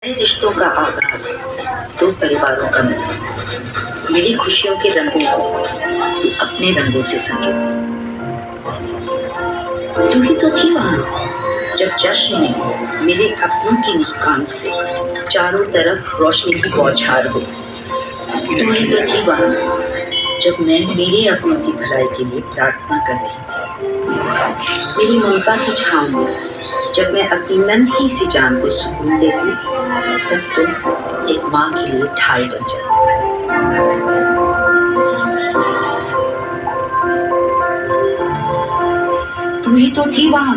नए रिश्तों का आगाज, दो परिवारों का मिलन, मेरी खुशियों के रंगों को तू अपने रंगों से संजो। तू ही तो थी वहां जब जश्न ने मेरे अपनों की मुस्कान से चारों तरफ रोशनी की बौछार हुई। तू ही तो थी वहां जब मैं मेरे अपनों की भलाई के लिए प्रार्थना कर रही थी। मेरी ममता की छांव में जब मैं अपनी नन्ही सी जान को सुकून देती, तब तुम एक माँ के लिए ढाल बन जाती। तू ही तो थी वहां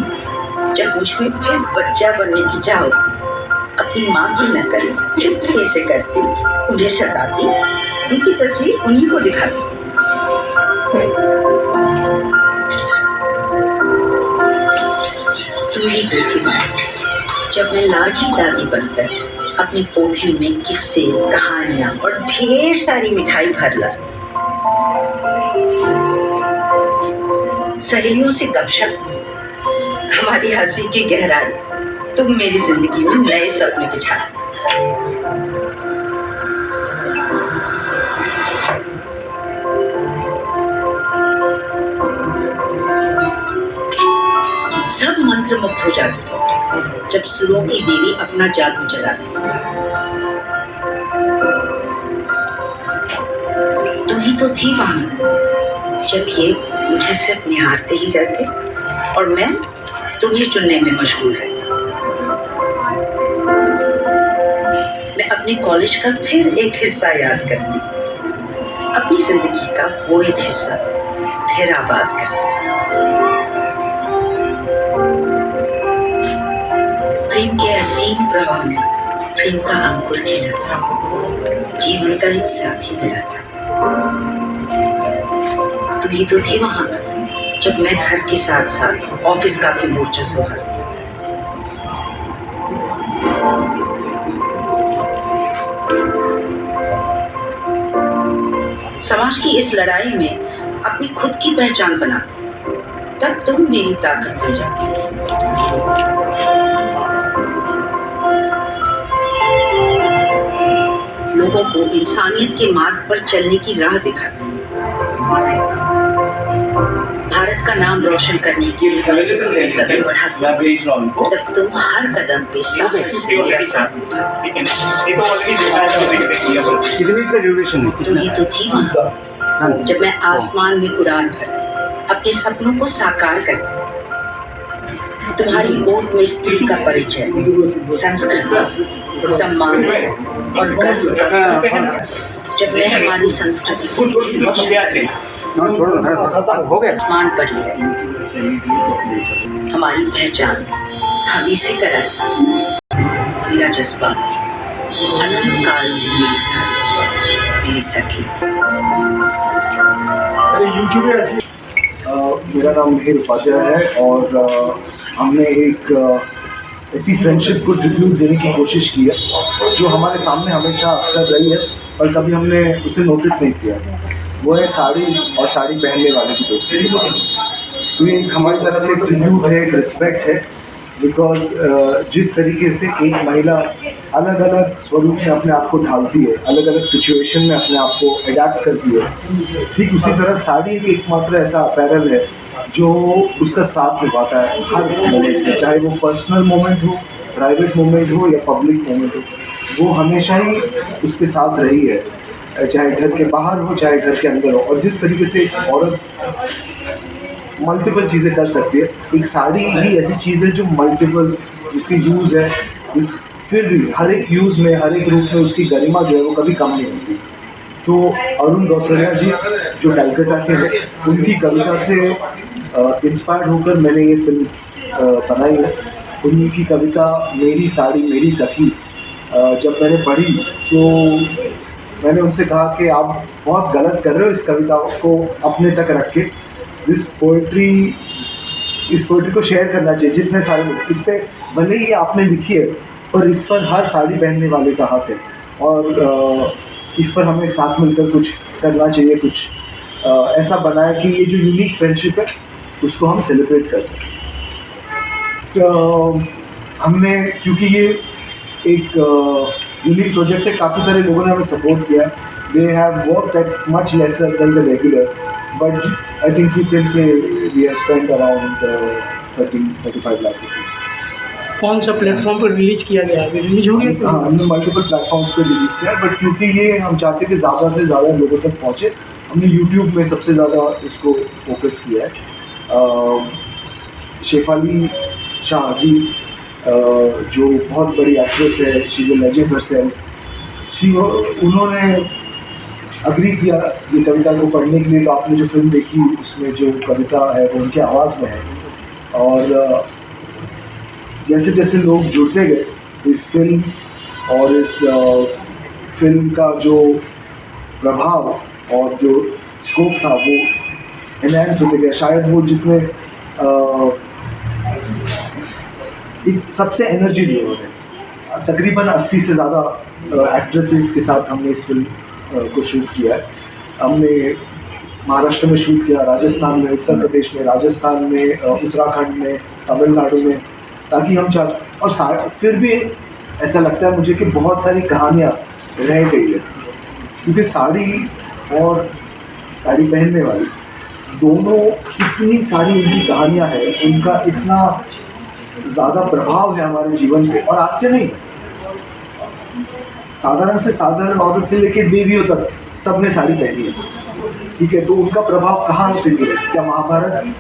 जब मुझ में फिर बच्चा बनने की चाह होती, अपनी माँ की नकल चुपके से करती, उन्हें सताती, उनकी तस्वीर उन्हीं को दिखाती। तू ही तो थी वहां जब मैं लाडली दादी बनकर अपनी पोथी में किस्से, कहानियां और ढेर सारी मिठाई भर ला, सहेलियों से गपशप, हमारी हंसी की गहराई तुम मेरी जिंदगी में नए सपने बिछाते। सब मंत्रमुग्ध हो जाते थे जब सुरों की देवी अपना जादू चलाती। तू ही तो थी वहां जब ये मुझे सिर्फ निहारते ही रहते और मैं तुम्हें चुनने में मशगूल रहती। मैं अपने कॉलेज का फिर एक हिस्सा याद करती, अपनी जिंदगी का वो एक हिस्सा फिर आबाद करती। प्रेम के असीम प्रवाह में प्रेम का अंकुर खिला था, जीवन का एक साथी मिला था। तू ही तो थी वहां जब मैं घर के साथ साथ ऑफिस का भी मोर्चा संभालती। समाज की इस लड़ाई में अपनी खुद की पहचान बनाती, तब तुम मेरी ताकत बन जाती। लोगों को इंसानियत के मार्ग पर चलने की राह दिखाती। भारत का नाम रोशन करने के लिए मैं जब अपने कदम बढ़ाती, तब तुम हर कदम पे साहस मेरा साथ निभाती। तू ही तो थी वहां जब मैं आसमान में उड़ान भरती, अपने सपनों को साकार करती। तुम्हारी ओट में स्त्री का परिचय, संस्कृति, सम्मान और गर्व का, जब मैं हमारी संस्कृति को आसमान पर ले आई। हमारी पहचान हम इसे कराई, मेरा जज्बात अनंत काल से मेरी सारी, मेरी सखी। मेरा नाम मिहिर उपाध्याय है और हमने एक ऐसी फ्रेंडशिप को ट्रिब्यूट देने की कोशिश की है जो हमारे सामने हमेशा अक्सर रही है और कभी हमने उसे नोटिस नहीं किया। वो है साड़ी और साड़ी पहनने वाले की दोस्ती। तो ये हमारी तरफ से एक ट्रिब्यूट है, एक रिस्पेक्ट है, बिकॉज जिस तरीके से एक महिला अलग अलग स्वरूप में अपने आप को ढालती है, अलग अलग सिचुएशन में अपने आप को अडैप्ट करती है, ठीक उसी तरह साड़ी एक एकमात्र ऐसा अपैरल है जो उसका साथ निभाता है हर मोमेंट में, चाहे वो पर्सनल मोमेंट हो, प्राइवेट मोमेंट हो या पब्लिक मोमेंट हो, वो हमेशा ही उसके साथ रही है, चाहे घर के बाहर हो चाहे घर के अंदर हो। और जिस तरीके से एक औरत मल्टीपल चीज़ें कर सकती है, एक साड़ी ही ऐसी चीज़ है जो मल्टीपल, जिसकी यूज़ है, इस फिर भी हर एक यूज़ में, हर एक रूप में उसकी गरिमा जो है वो कभी कम नहीं होती। तो अरुण गौसरिया जी जो कलकत्ता के हैं, उनकी कविता से इंस्पायर्ड होकर मैंने ये फिल्म बनाई है। उनकी कविता मेरी साड़ी मेरी सखी जब मैंने पढ़ी तो मैंने उनसे कहा कि आप बहुत गलत कर रहे हो इस कविता को अपने तक रख के। इस पोइट्री को शेयर करना चाहिए, जितने सारे इस पर भले ही आपने लिखी है पर इस पर हर साड़ी पहनने वाले का हक है और इस पर हमें साथ मिलकर कुछ करना चाहिए, कुछ ऐसा बनाए कि ये जो यूनिक फ्रेंडशिप है उसको हम सेलिब्रेट कर सकें। तो हमने, क्योंकि ये एक यूनिक प्रोजेक्ट है, काफ़ी सारे लोगों ने हमें सपोर्ट किया है। They have work at much lesser than the regular, but I think you can say we have spent around 30-35 lakh rupees. कौन सा प्लेटफॉर्म पर रिलीज किया गया है? अभी रिलीज हो गया? हाँ, हमने मल्टीपल प्लेटफॉर्म्स पे रिलीज़ किया है, बट क्योंकि ये हम चाहते हैं कि ज़्यादा से ज़्यादा लोगों तक पहुँचे, हमने यूट्यूब में सबसे ज़्यादा इसको फोकस किया है। शेफाली शाह जी जो बहुत बड़ी एक्ट्रेस है, she is a legend herself, उन्होंने अग्री किया ये कविता को पढ़ने के लिए। तो आपने जो फिल्म देखी उसमें जो कविता है वो उनके आवाज़ में है, और जैसे जैसे लोग जुड़ते गए इस फिल्म और इस फिल्म का जो प्रभाव और जो स्कोप था वो एनहांस होते गया। शायद वो जितने एक सबसे एनर्जी दी उन्होंने, तकरीबन 80 से ज़्यादा एक्ट्रेसेस के साथ हमने इस फिल्म को शूट किया है। हमने महाराष्ट्र में शूट किया, राजस्थान में, उत्तर प्रदेश में, राजस्थान में, उत्तराखंड में, तमिलनाडु में, ताकि हम और फिर भी ऐसा लगता है मुझे कि बहुत सारी कहानियाँ रह गई है, क्योंकि साड़ी और साड़ी पहनने वाली दोनों इतनी सारी उनकी कहानियाँ हैं, उनका इतना ज़्यादा प्रभाव है हमारे जीवन पे। और आज से नहीं, साधारण से साधारण औरत से लेकर देवियों तक सब ने साड़ी पहनी है, ठीक है। तो उनका प्रभाव कहाँ से भी है, क्या महाभारत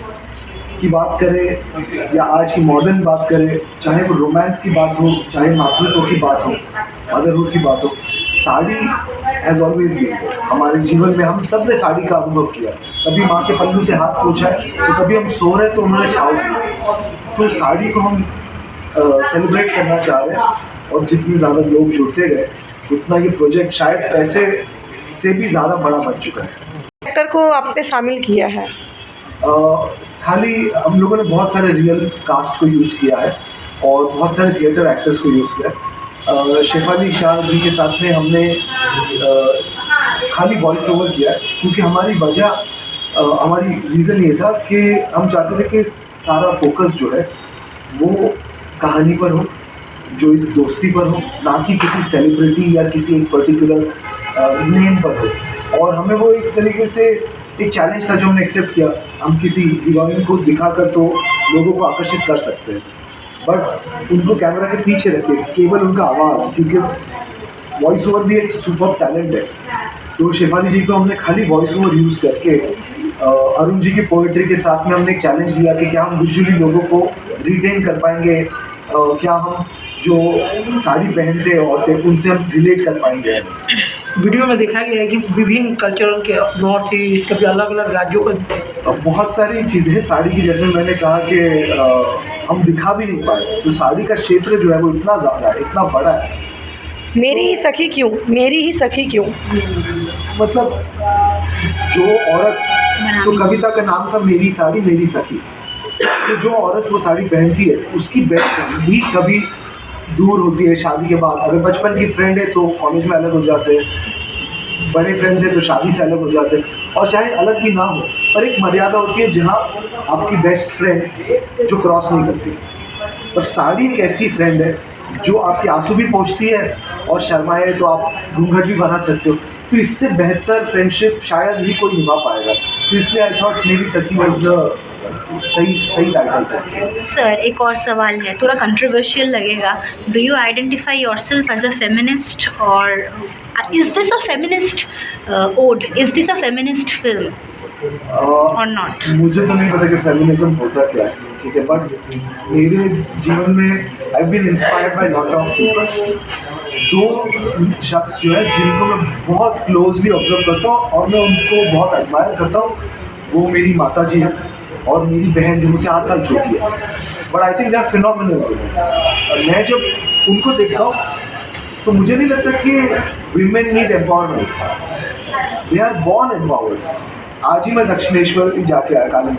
की बात करें या आज की मॉडर्न बात करें, चाहे वो रोमांस की बात हो, चाहे मातृत्व की बात हो, मदरहुड की बात हो, साड़ी हैज़ ऑलवेज बीन हमारे जीवन में। हम सब ने साड़ी का अनुभव किया, कभी माँ के पल्लू से हाथ पोंछा है, तो कभी हम सो रहे तो उन्होंने छाव दी। तो साड़ी को हम सेलिब्रेट करना चाह रहे हैं, और जितने ज़्यादा लोग जुड़ते गए उतना ये प्रोजेक्ट शायद पैसे से भी ज़्यादा बड़ा बन चुका है। एक्टर को आपने शामिल किया है? खाली हम लोगों ने बहुत सारे रियल कास्ट को यूज़ किया है और बहुत सारे थिएटर एक्टर्स को यूज़ किया है। शेफाली शाह जी के साथ में हमने खाली वॉइस ओवर किया है, क्योंकि हमारी वजह हमारी रीज़न ये था कि हम चाहते थे कि सारा फोकस जो है वो कहानी पर हो, जो इस दोस्ती पर हो, ना कि किसी सेलिब्रिटी या किसी एक पर्टिकुलर नेम पर हो। और हमें वो एक तरीके से एक चैलेंज था जो हमने एक्सेप्ट किया। हम किसी हीरोइन को दिखाकर तो लोगों को आकर्षित कर सकते हैं, बट उनको कैमरा के पीछे रखे केवल उनका आवाज़, क्योंकि वॉइस ओवर भी एक सुपर टैलेंट है। तो शेफाली जी को हमने खाली वॉइस ओवर यूज़ करके अरुण जी की पोइट्री के साथ में हमने एक चैलेंज लिया कि क्या हम विजुअली लोगों को रिटेन कर पाएंगे, क्या हम जो साड़ी पहनते हैं औरतें उनसे हम रिलेट कर पाएंगे। वीडियो में देखा गया है कि विभिन्न कल्चर के नॉर्थ ईस्ट कभी अलग अलग राज्यों का बहुत सारी चीज़ें हैं साड़ी की। जैसे मैंने कहा कि हम दिखा भी नहीं पाए, तो साड़ी का क्षेत्र जो है वो इतना ज़्यादा है, इतना बड़ा है। मेरी ही सखी क्यों, मेरी ही सखी क्यों? मतलब जो औरत, तो कविता का नाम था मेरी साड़ी मेरी सखी। तो जो औरत वो साड़ी पहनती है उसकी बेस्ट फ्रेंड भी कभी दूर होती है शादी के बाद। अगर बचपन की फ्रेंड है तो कॉलेज में अलग हो जाते हैं, बड़े फ्रेंड्स हैं तो शादी से अलग हो जाते हैं। और चाहे अलग भी ना हो, पर एक मर्यादा होती है जहाँ आपकी बेस्ट फ्रेंड जो क्रॉस नहीं करती। पर साड़ी एक ऐसी फ्रेंड है जो आपके आंसू भी पोंछती है, और शर्माए तो आप घूंघट भी बना सकते हो। तो इससे बेहतर फ्रेंडशिप शायद ही कोई निभा पाएगा। तो इसलिए आई थॉट मेरी सखी वाज द सही टाइटल था। सर, एक और सवाल है, थोड़ा कंट्रोवर्शियल लगेगा। Do you identify yourself as a feminist, और is this a feminist ode, is this a feminist film और नॉट? मुझे तो नहीं पता कि फेमिनिज्म होता क्या है, ठीक है, बट मेरे जीवन में I have been inspired by lot of people. दो शख्स जो है जिनको मैं बहुत क्लोजली ऑब्जर्व करता हूँ और मैं उनको बहुत एडमायर करता हूँ, वो मेरी माता जी है और मेरी बहन जो मुझसे 8 साल छोटी है। But I think they are phenomenal. मैं जब उनको देखता हूँ तो मुझे नहीं लगता कि women need empowerment, they are born empowered. आज ही मैं दक्षिणेश्वर जाके आया काली,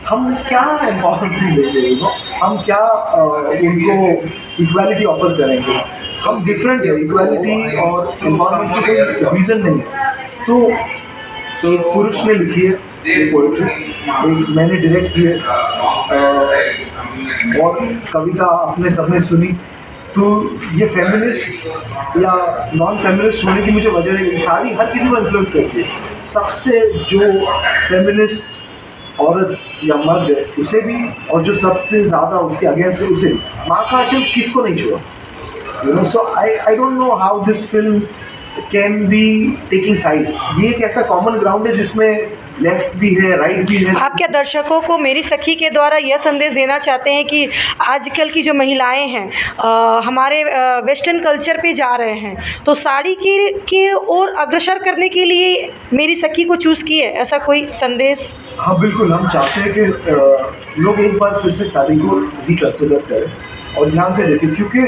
हम क्या एम्पावरमेंट देंगे उनको, हम क्या उनको इक्वालिटी ऑफर करेंगे? हम डिफरेंट है, इक्वालिटी और एम्पावरमेंट की कोई रीज़न नहीं है। तो एक पुरुष ने लिखी है ये पोइट्री, एक मैंने डायरेक्ट की है, और कविता अपने सबने सुनी। तो ये फेमिनिस्ट या नॉन फेमिनिस्ट होने की मुझे वजह नहीं, साड़ी हर किसी को इन्फ्लुएंस करती है। सबसे जो फेमिनिस्ट औरत या मर्द है उसे भी, और जो सबसे ज़्यादा उसके अगेंस्ट है उसे भी। माँ का आंचल किसको नहीं छुआ, you know. So I don't know how this film can be taking sides. ये एक ऐसा कॉमन ग्राउंड है जिसमें लेफ्ट भी है, राइट भी है। आप क्या दर्शकों को मेरी सखी के द्वारा यह संदेश देना चाहते हैं कि आजकल की जो महिलाएं हैं हमारे वेस्टर्न कल्चर पे जा रहे हैं, तो साड़ी की ओर अग्रसर करने के लिए मेरी सखी को चूज़ किए, ऐसा कोई संदेश? हाँ बिल्कुल, हम चाहते हैं कि लोग एक बार फिर से साड़ी को रिकन्सिडर करें और ध्यान से देखें, क्योंकि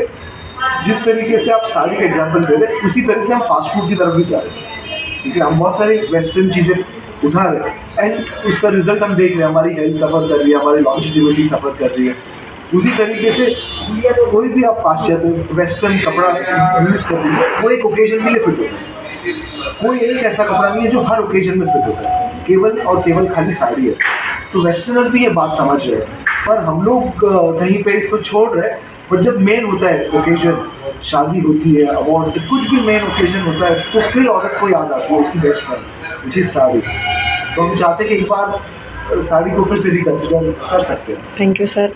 जिस तरीके से आप साड़ी का एग्जाम्पल दे रहे हैं उसी तरीके से हम फास्ट फूड की तरफ भी जा रहे हैं। ठीक है, हम बहुत सारी वेस्टर्न चीज़ें उठा रहे हैं एंड उसका रिजल्ट हम देख रहे हैं, हमारी हेल्थ सफ़र कर रही है, हमारी लॉन्जिविटी सफ़र कर रही है। उसी तरीके से कोई भी आप पाश्चात्य वेस्टर्न कपड़ा यूज़ कर लीजिए, वो एक ओकेजन के लिए फिट होता है। कोई एक ऐसा कपड़ा नहीं है जो हर ओकेजन में फिट होता है, केवल और केवल खाली साड़ी है। तो वेस्टर्नर्स भी ये बात समझ रहे हैं, पर हम लोग कहीं पे इसको छोड़ रहे हैं। बट जब मेन होता है ओकेजन, शादी होती है, अवार्ड, तो कुछ भी मेन ओकेजन होता है, तो फिर औरत को याद आती है उसकी best friend which is sari. तो हम चाहते हैं कि एक बार साड़ी को फिर से रिकन्सिडर कर सकते हैं। Thank you sir.